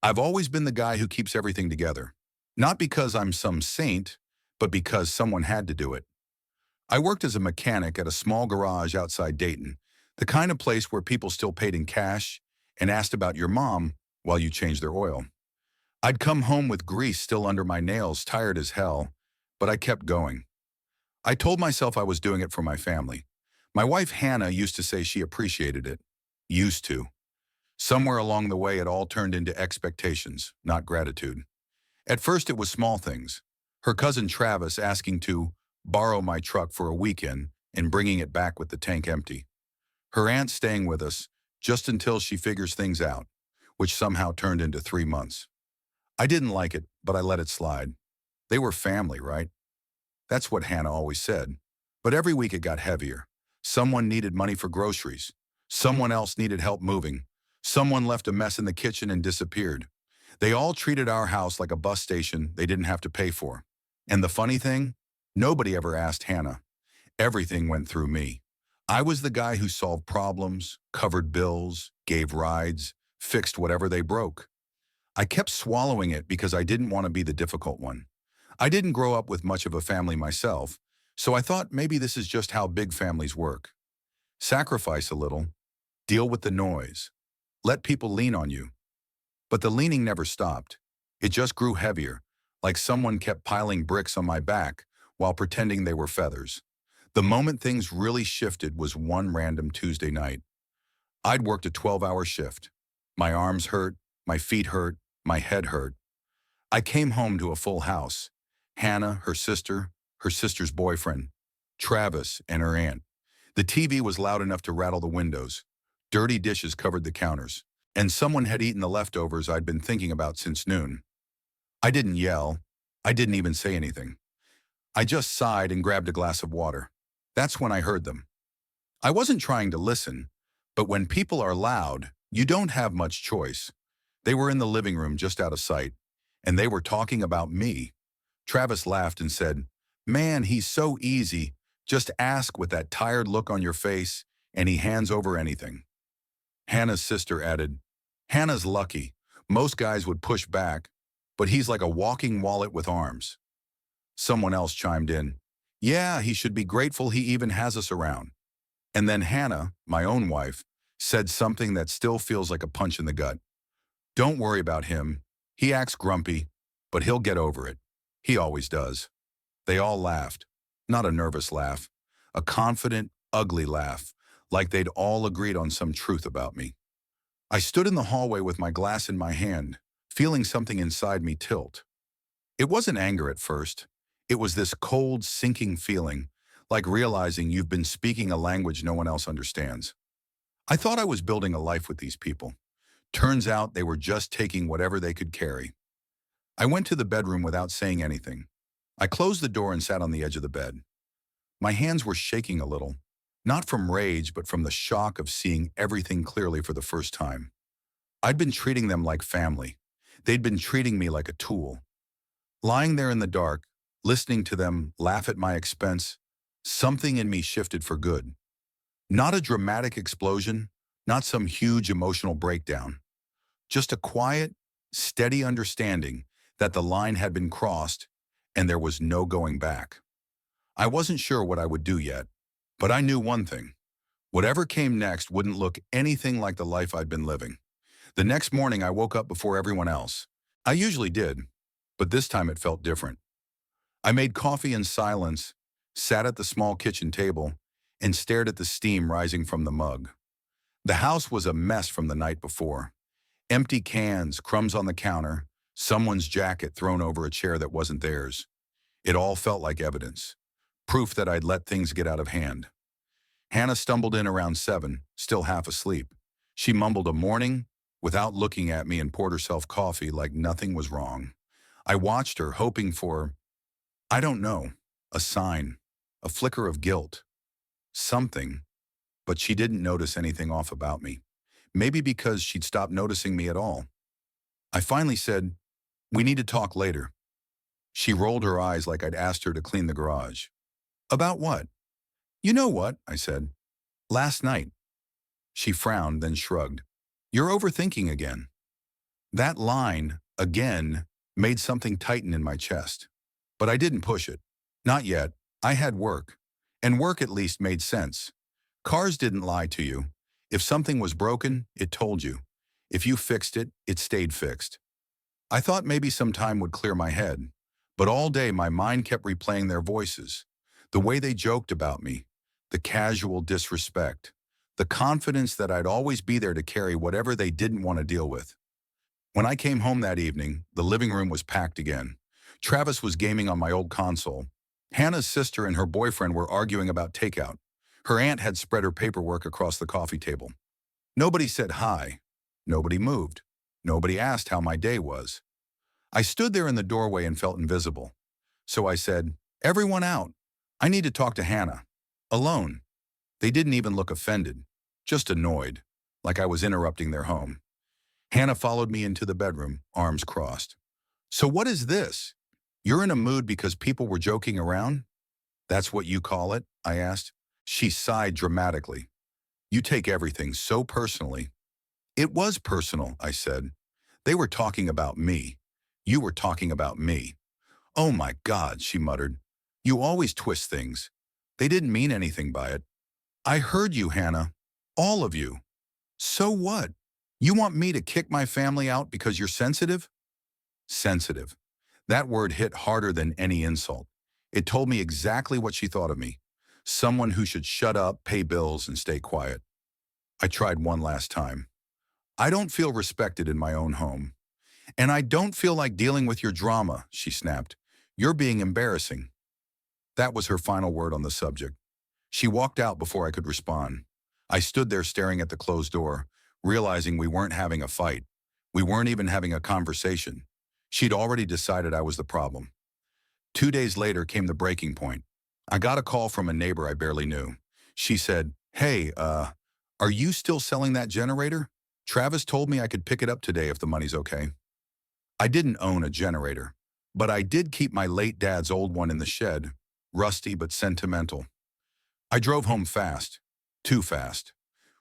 I've always been the guy who keeps everything together. Not because I'm some saint, but because someone had to do it. I worked as a mechanic at a small garage outside Dayton, the kind of place where people still paid in cash and asked about your mom while you changed their oil. I'd come home with grease still under my nails, tired as hell, but I kept going. I told myself I was doing it for my family. My wife Hannah used to say she appreciated it. Used to. Somewhere along the way, it all turned into expectations, not gratitude. At first, it was small things. Her cousin Travis asking to borrow my truck for a weekend and bringing it back with the tank empty. Her aunt staying with us just until she figures things out, which somehow turned into 3 months. I didn't like it, but I let it slide. They were family, right? That's what Hannah always said. But every week it got heavier. Someone needed money for groceries. Someone else needed help moving. Someone left a mess in the kitchen and disappeared. They all treated our house like a bus station they didn't have to pay for. And the funny thing? Nobody ever asked Hannah. Everything went through me. I was the guy who solved problems, covered bills, gave rides, fixed whatever they broke. I kept swallowing it because I didn't want to be the difficult one. I didn't grow up with much of a family myself, so I thought maybe this is just how big families work. Sacrifice a little, deal with the noise, let people lean on you. But the leaning never stopped. It just grew heavier, like someone kept piling bricks on my back while pretending they were feathers. The moment things really shifted was one random Tuesday night. I'd worked a 12-hour shift. My arms hurt, my feet hurt, my head hurt. I came home to a full house. Hannah, her sister's boyfriend, Travis, and her aunt. The TV was loud enough to rattle the windows. Dirty dishes covered the counters, and someone had eaten the leftovers I'd been thinking about since noon. I didn't yell. I didn't even say anything. I just sighed and grabbed a glass of water. That's when I heard them. I wasn't trying to listen, but when people are loud, you don't have much choice. They were in the living room just out of sight, and they were talking about me. Travis laughed and said, "Man, he's so easy. Just ask with that tired look on your face, and he hands over anything." Hannah's sister added, "Hannah's lucky. Most guys would push back, but he's like a walking wallet with arms." Someone else chimed in, "Yeah, he should be grateful he even has us around." And then Hannah, my own wife, said something that still feels like a punch in the gut. "Don't worry about him. He acts grumpy, but he'll get over it. He always does." They all laughed. Not a nervous laugh. A confident, ugly laugh, like they'd all agreed on some truth about me. I stood in the hallway with my glass in my hand, feeling something inside me tilt. It wasn't anger at first. It was this cold, sinking feeling, like realizing you've been speaking a language no one else understands. I thought I was building a life with these people. Turns out they were just taking whatever they could carry. I went to the bedroom without saying anything. I closed the door and sat on the edge of the bed. My hands were shaking a little, not from rage, but from the shock of seeing everything clearly for the first time. I'd been treating them like family. They'd been treating me like a tool. Lying there in the dark, listening to them laugh at my expense, something in me shifted for good. Not a dramatic explosion, not some huge emotional breakdown. Just a quiet, steady understanding that the line had been crossed and there was no going back. I wasn't sure what I would do yet, but I knew one thing. Whatever came next wouldn't look anything like the life I'd been living. The next morning I woke up before everyone else. I usually did, but this time it felt different. I made coffee in silence, sat at the small kitchen table, and stared at the steam rising from the mug. The house was a mess from the night before. Empty cans, crumbs on the counter, someone's jacket thrown over a chair that wasn't theirs. It all felt like evidence, proof that I'd let things get out of hand. Hannah stumbled in around 7, still half asleep. She mumbled a morning without looking at me and poured herself coffee like nothing was wrong. I watched her, hoping for, I don't know, a sign, a flicker of guilt, something, but she didn't notice anything off about me. Maybe because she'd stopped noticing me at all. I finally said, "We need to talk later." She rolled her eyes like I'd asked her to clean the garage. "About what?" "You know what," I said. "Last night." She frowned, then shrugged. "You're overthinking again." That line, again, made something tighten in my chest. But I didn't push it. Not yet. I had work. And work at least made sense. Cars didn't lie to you. If something was broken, it told you. If you fixed it, it stayed fixed. I thought maybe some time would clear my head. But all day my mind kept replaying their voices. The way they joked about me. The casual disrespect. The confidence that I'd always be there to carry whatever they didn't want to deal with. When I came home that evening, the living room was packed again. Travis was gaming on my old console. Hannah's sister and her boyfriend were arguing about takeout. Her aunt had spread her paperwork across the coffee table. Nobody said hi. Nobody moved. Nobody asked how my day was. I stood there in the doorway and felt invisible. So I said, "Everyone out. I need to talk to Hannah. Alone." They didn't even look offended, just annoyed, like I was interrupting their home. Hannah followed me into the bedroom, arms crossed. "So what is this? You're in a mood because people were joking around?" "That's what you call it?" I asked. She sighed dramatically. "You take everything so personally." "It was personal," I said. "They were talking about me. You were talking about me." "Oh my God," she muttered. "You always twist things. They didn't mean anything by it." "I heard you, Hannah. All of you." "So what? You want me to kick my family out because you're sensitive?" Sensitive. That word hit harder than any insult. It told me exactly what she thought of me. Someone who should shut up, pay bills, and stay quiet. I tried one last time. "I don't feel respected in my own home. And I don't feel like dealing with your drama," she snapped. "You're being embarrassing." That was her final word on the subject. She walked out before I could respond. I stood there staring at the closed door, realizing we weren't having a fight. We weren't even having a conversation. She'd already decided I was the problem. 2 days later came the breaking point. I got a call from a neighbor I barely knew. She said, "Hey, are you still selling that generator? Travis told me I could pick it up today if the money's okay." I didn't own a generator, but I did keep my late dad's old one in the shed, rusty but sentimental. I drove home fast, too fast.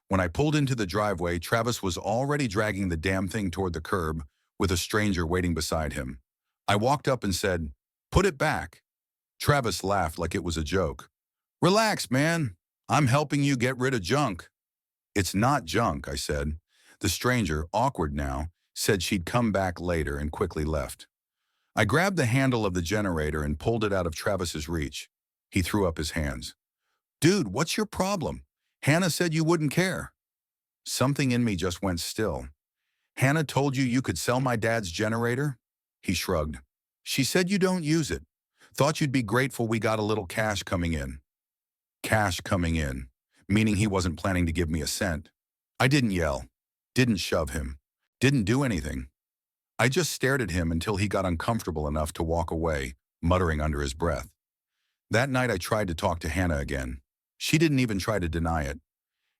When I pulled into the driveway, Travis was already dragging the damn thing toward the curb with a stranger waiting beside him. I walked up and said, "Put it back." Travis laughed like it was a joke. "Relax, man. I'm helping you get rid of junk." "It's not junk," I said. The stranger, awkward now, said she'd come back later and quickly left. I grabbed the handle of the generator and pulled it out of Travis's reach. He threw up his hands. "Dude, what's your problem? Hannah said you wouldn't care." Something in me just went still. "Hannah told you you could sell my dad's generator?" He shrugged. "She said you don't use it. Thought you'd be grateful we got a little cash coming in." Cash coming in, meaning he wasn't planning to give me a cent. I didn't yell, didn't shove him, didn't do anything. I just stared at him until he got uncomfortable enough to walk away, muttering under his breath. That night I tried to talk to Hannah again. She didn't even try to deny it.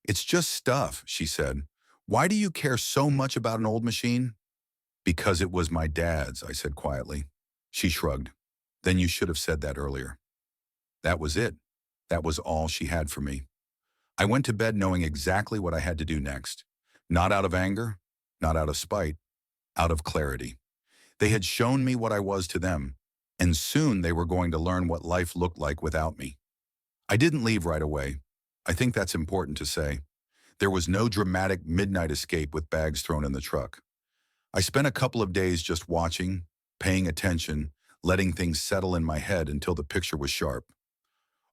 "It's just stuff," she said. "Why do you care so much about an old machine?" "Because it was my dad's," I said quietly. She shrugged. "Then you should have said that earlier." That was it. That was all she had for me. I went to bed knowing exactly what I had to do next. Not out of anger, not out of spite, out of clarity. They had shown me what I was to them, and soon they were going to learn what life looked like without me. I didn't leave right away. I think that's important to say. There was no dramatic midnight escape with bags thrown in the truck. I spent a couple of days just watching, paying attention, letting things settle in my head until the picture was sharp.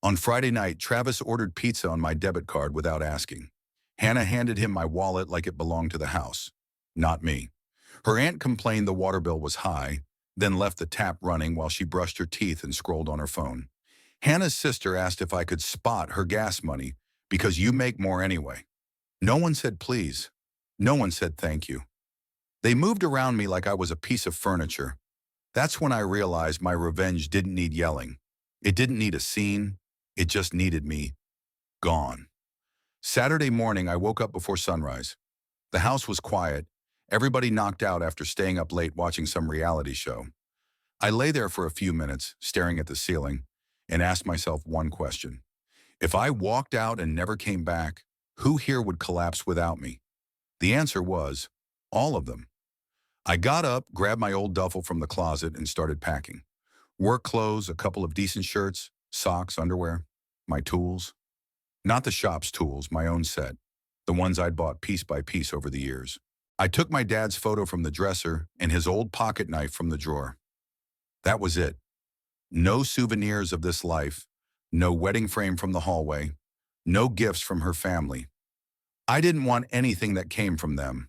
On Friday night, Travis ordered pizza on my debit card without asking. Hannah handed him my wallet like it belonged to the house. Not me. Her aunt complained the water bill was high, then left the tap running while she brushed her teeth and scrolled on her phone. Hannah's sister asked if I could spot her gas money because you make more anyway. No one said please. No one said thank you. They moved around me like I was a piece of furniture. That's when I realized my revenge didn't need yelling. It didn't need a scene. It just needed me gone. Saturday morning, I woke up before sunrise. The house was quiet. Everybody knocked out after staying up late watching some reality show. I lay there for a few minutes, staring at the ceiling, and asked myself one question. If I walked out and never came back, who here would collapse without me? The answer was, all of them. I got up, grabbed my old duffel from the closet, and started packing. Work clothes, a couple of decent shirts, socks, underwear, my tools. Not the shop's tools, my own set. The ones I'd bought piece by piece over the years. I took my dad's photo from the dresser and his old pocket knife from the drawer. That was it. No souvenirs of this life, no wedding frame from the hallway, no gifts from her family. I didn't want anything that came from them.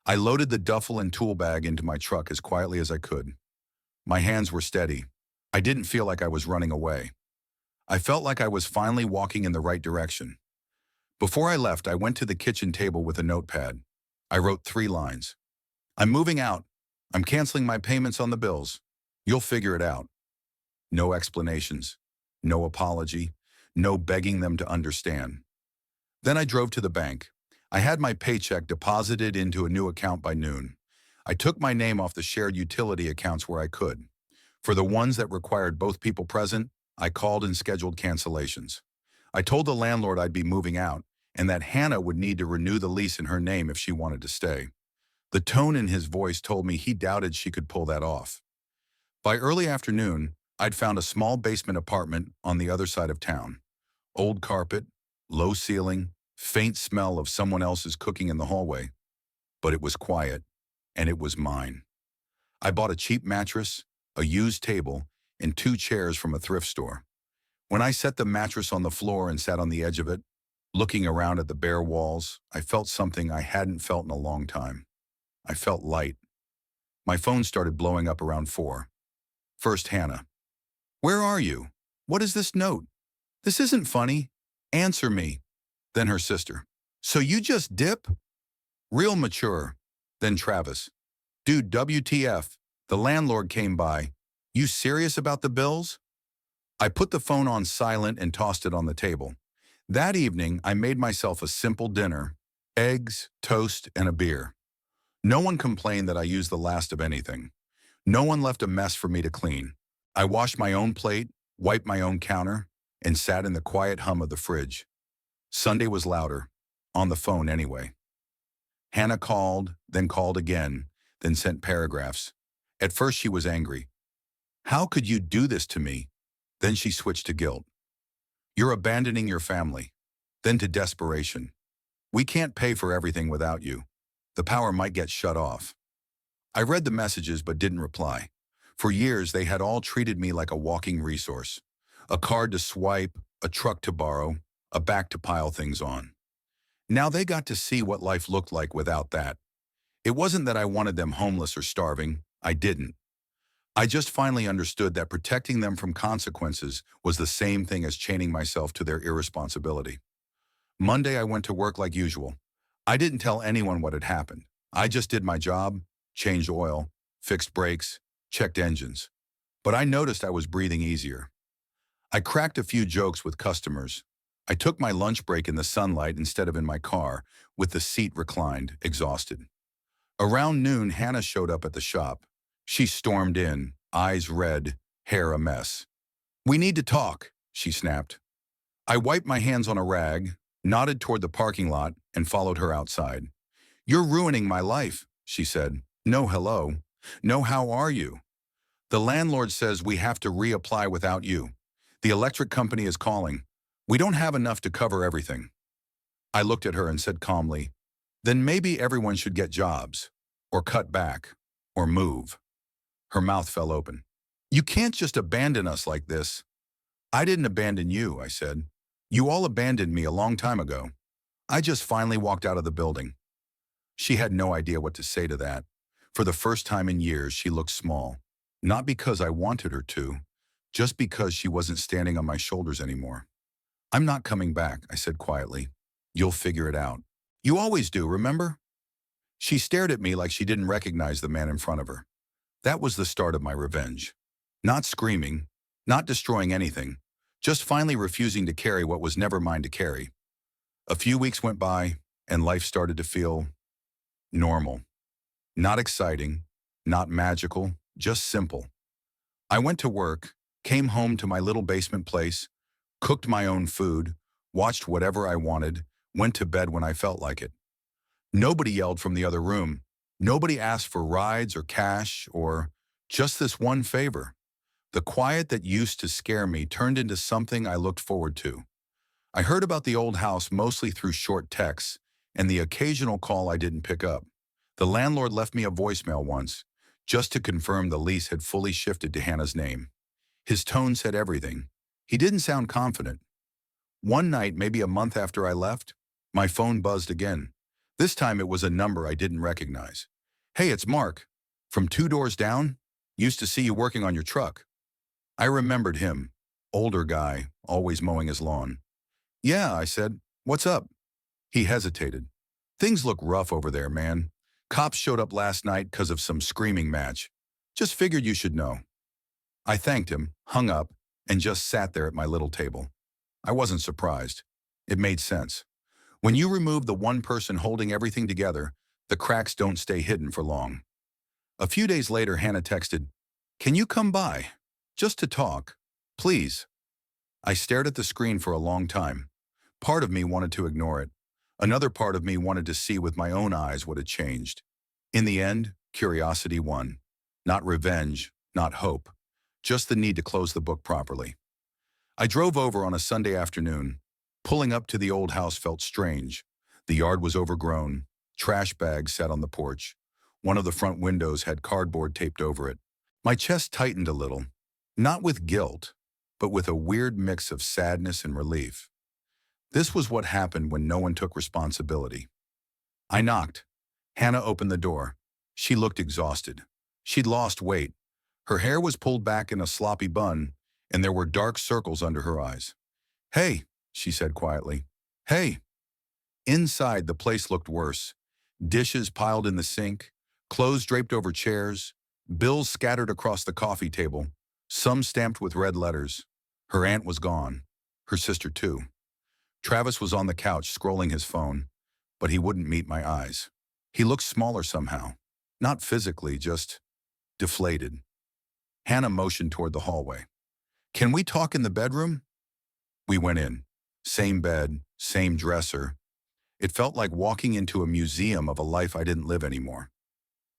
I loaded the duffel and tool bag into my truck as quietly as I could. My hands were steady. I didn't feel like I was running away. I felt like I was finally walking in the right direction. Before I left, I went to the kitchen table with a notepad. I wrote 3 lines. I'm moving out. I'm canceling my payments on the bills. You'll figure it out. No explanations. No apology. No begging them to understand. Then I drove to the bank. I had my paycheck deposited into a new account by noon. I took my name off the shared utility accounts where I could. For the ones that required both people present, I called and scheduled cancellations. I told the landlord I'd be moving out and that Hannah would need to renew the lease in her name if she wanted to stay. The tone in his voice told me he doubted she could pull that off. By early afternoon, I'd found a small basement apartment on the other side of town. Old carpet, low ceiling, faint smell of someone else's cooking in the hallway. But it was quiet, and it was mine. I bought a cheap mattress, a used table, and 2 chairs from a thrift store. When I set the mattress on the floor and sat on the edge of it, looking around at the bare walls, I felt something I hadn't felt in a long time. I felt light. My phone started blowing up around 4. First, Hannah. Where are you? What is this note? This isn't funny. Answer me. Then her sister. So you just dip? Real mature. Then Travis. Dude, WTF. The landlord came by. You serious about the bills? I put the phone on silent and tossed it on the table. That evening, I made myself a simple dinner, eggs, toast, and a beer. No one complained that I used the last of anything. No one left a mess for me to clean. I washed my own plate, wiped my own counter, and sat in the quiet hum of the fridge. Sunday was louder, on the phone anyway. Hannah called again, then sent paragraphs. At first she was angry. How could you do this to me? Then she switched to guilt. You're abandoning your family. Then to desperation. We can't pay for everything without you. The power might get shut off. I read the messages but didn't reply. For years, they had all treated me like a walking resource. A card to swipe, a truck to borrow, a back to pile things on. Now they got to see what life looked like without that. It wasn't that I wanted them homeless or starving. I didn't. I just finally understood that protecting them from consequences was the same thing as chaining myself to their irresponsibility. Monday, I went to work like usual. I didn't tell anyone what had happened. I just did my job, changed oil, fixed brakes, checked engines. But I noticed I was breathing easier. I cracked a few jokes with customers. I took my lunch break in the sunlight instead of in my car, with the seat reclined, exhausted. Around noon, Hannah showed up at the shop. She stormed in, eyes red, hair a mess. We need to talk, she snapped. I wiped my hands on a rag, nodded toward the parking lot, and followed her outside. You're ruining my life, she said. No hello. No how are you? The landlord says we have to reapply without you. The electric company is calling. We don't have enough to cover everything. I looked at her and said calmly, then maybe everyone should get jobs, or cut back, or move. Her mouth fell open. You can't just abandon us like this. I didn't abandon you, I said. You all abandoned me a long time ago. I just finally walked out of the building. She had no idea what to say to that. For the first time in years, she looked small. Not because I wanted her to, just because she wasn't standing on my shoulders anymore. I'm not coming back, I said quietly. You'll figure it out. You always do, remember? She stared at me like she didn't recognize the man in front of her. That was the start of my revenge. Not screaming, not destroying anything, just finally refusing to carry what was never mine to carry. A few weeks went by, and life started to feel normal. Not exciting, not magical, just simple. I went to work, came home to my little basement place, cooked my own food, watched whatever I wanted, went to bed when I felt like it. Nobody yelled from the other room. Nobody asked for rides or cash or just this one favor. The quiet that used to scare me turned into something I looked forward to. I heard about the old house mostly through short texts and the occasional call I didn't pick up. The landlord left me a voicemail once, just to confirm the lease had fully shifted to Hannah's name. His tone said everything. He didn't sound confident. One night, maybe a month after I left, my phone buzzed again. This time it was a number I didn't recognize. "Hey, it's Mark. From 2 doors down? Used to see you working on your truck." I remembered him. Older guy, always mowing his lawn. "Yeah," I said. "What's up?" He hesitated. "Things look rough over there, man. Cops showed up last night because of some screaming match. Just figured you should know." I thanked him, hung up, and just sat there at my little table. I wasn't surprised. It made sense. When you remove the one person holding everything together, the cracks don't stay hidden for long. A few days later, Hannah texted, "Can you come by? Just to talk. Please." I stared at the screen for a long time. Part of me wanted to ignore it. Another part of me wanted to see with my own eyes what had changed. In the end, curiosity won. Not revenge, not hope. Just the need to close the book properly. I drove over on a Sunday afternoon. Pulling up to the old house felt strange. The yard was overgrown. Trash bags sat on the porch. One of the front windows had cardboard taped over it. My chest tightened a little, not with guilt, but with a weird mix of sadness and relief. This was what happened when no one took responsibility. I knocked. Hannah opened the door. She looked exhausted. She'd lost weight. Her hair was pulled back in a sloppy bun, and there were dark circles under her eyes. "Hey," she said quietly. "Hey." Inside, the place looked worse. Dishes piled in the sink, clothes draped over chairs, bills scattered across the coffee table, some stamped with red letters. Her aunt was gone. Her sister, too. Travis was on the couch scrolling his phone, but he wouldn't meet my eyes. He looked smaller somehow. Not physically, just deflated. Hannah motioned toward the hallway. "Can we talk in the bedroom?" We went in. Same bed, same dresser. It felt like walking into a museum of a life I didn't live anymore.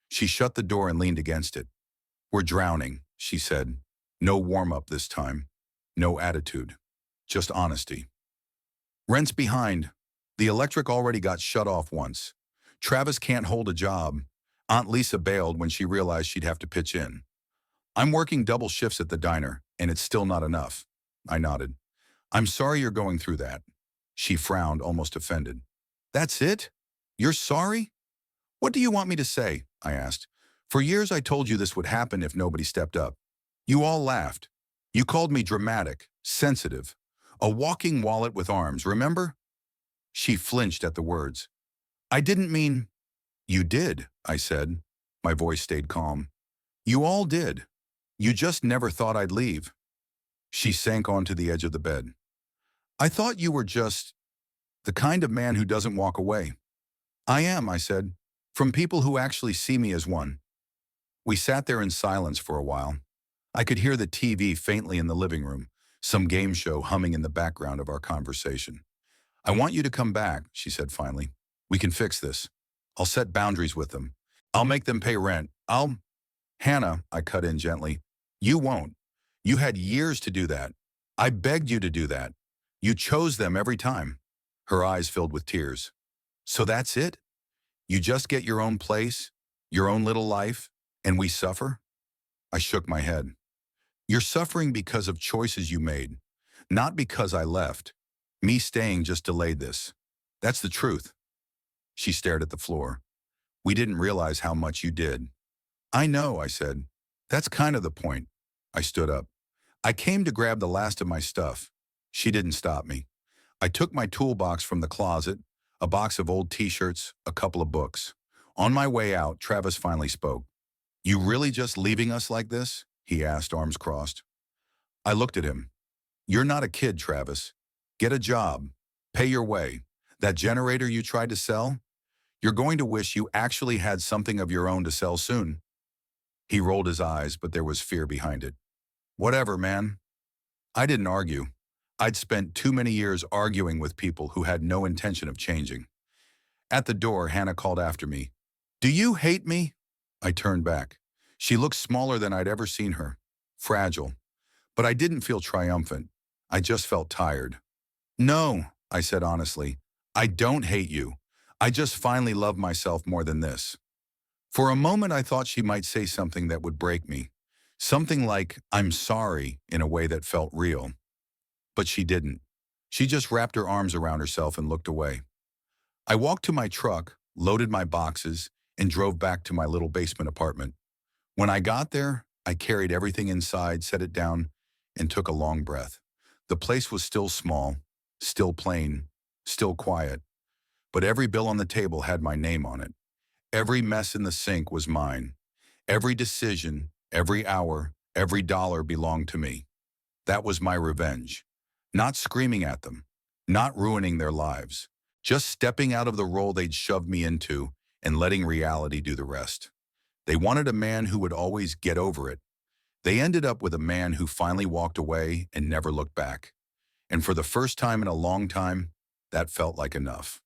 She shut the door and leaned against it. "We're drowning," she said. "No warm-up this time. No attitude. Just honesty. Rent's behind. The electric already got shut off once. Travis can't hold a job. Aunt Lisa bailed when she realized she'd have to pitch in. I'm working double shifts at the diner, and it's still not enough." I nodded. "I'm sorry you're going through that." She frowned, almost offended. "That's it? You're sorry? What do you want me to say?" I asked. "For years I told you this would happen if nobody stepped up. You all laughed. You called me dramatic, sensitive, a walking wallet with arms, remember?" She flinched at the words. "I didn't mean—" "You did," I said. My voice stayed calm. "You all did. You just never thought I'd leave." She sank onto the edge of the bed. "I thought you were just the kind of man who doesn't walk away." "I am," I said, "from people who actually see me as one." We sat there in silence for a while. I could hear the TV faintly in the living room, some game show humming in the background of our conversation. "I want you to come back," she said finally. "We can fix this. I'll set boundaries with them. I'll make them pay rent. Hannah," I cut in gently, "you won't. You had years to do that. I begged you to do that. You chose them every time." Her eyes filled with tears. "So that's it? You just get your own place, your own little life, and we suffer?" I shook my head. "You're suffering because of choices you made, not because I left. Me staying just delayed this. That's the truth." She stared at the floor. "We didn't realize how much you did." "I know," I said. "That's kind of the point." I stood up. "I came to grab the last of my stuff." She didn't stop me. I took my toolbox from the closet, a box of old t-shirts, a couple of books. On my way out, Travis finally spoke. "You really just leaving us like this?" he asked, arms crossed. I looked at him. "You're not a kid, Travis. Get a job. Pay your way. That generator you tried to sell? You're going to wish you actually had something of your own to sell soon." He rolled his eyes, but there was fear behind it. "Whatever, man." I didn't argue. I'd spent too many years arguing with people who had no intention of changing. At the door, Hannah called after me. Do you hate me? I turned back. She looked smaller than I'd ever seen her, fragile. But I didn't feel triumphant. I just felt tired. No, I said honestly. I don't hate you. I just finally love myself more than this. For a moment, I thought she might say something that would break me. Something like, I'm sorry, in a way that felt real. But she didn't. She just wrapped her arms around herself and looked away. I walked to my truck, loaded my boxes, and drove back to my little basement apartment. When I got there, I carried everything inside, set it down, and took a long breath. The place was still small, still plain, still quiet, but every bill on the table had my name on it. Every mess in the sink was mine. Every decision, every hour, every dollar belonged to me. That was my revenge. Not screaming at them, not ruining their lives, just stepping out of the role they'd shoved me into and letting reality do the rest. They wanted a man who would always get over it. They ended up with a man who finally walked away and never looked back. And for the first time in a long time, that felt like enough.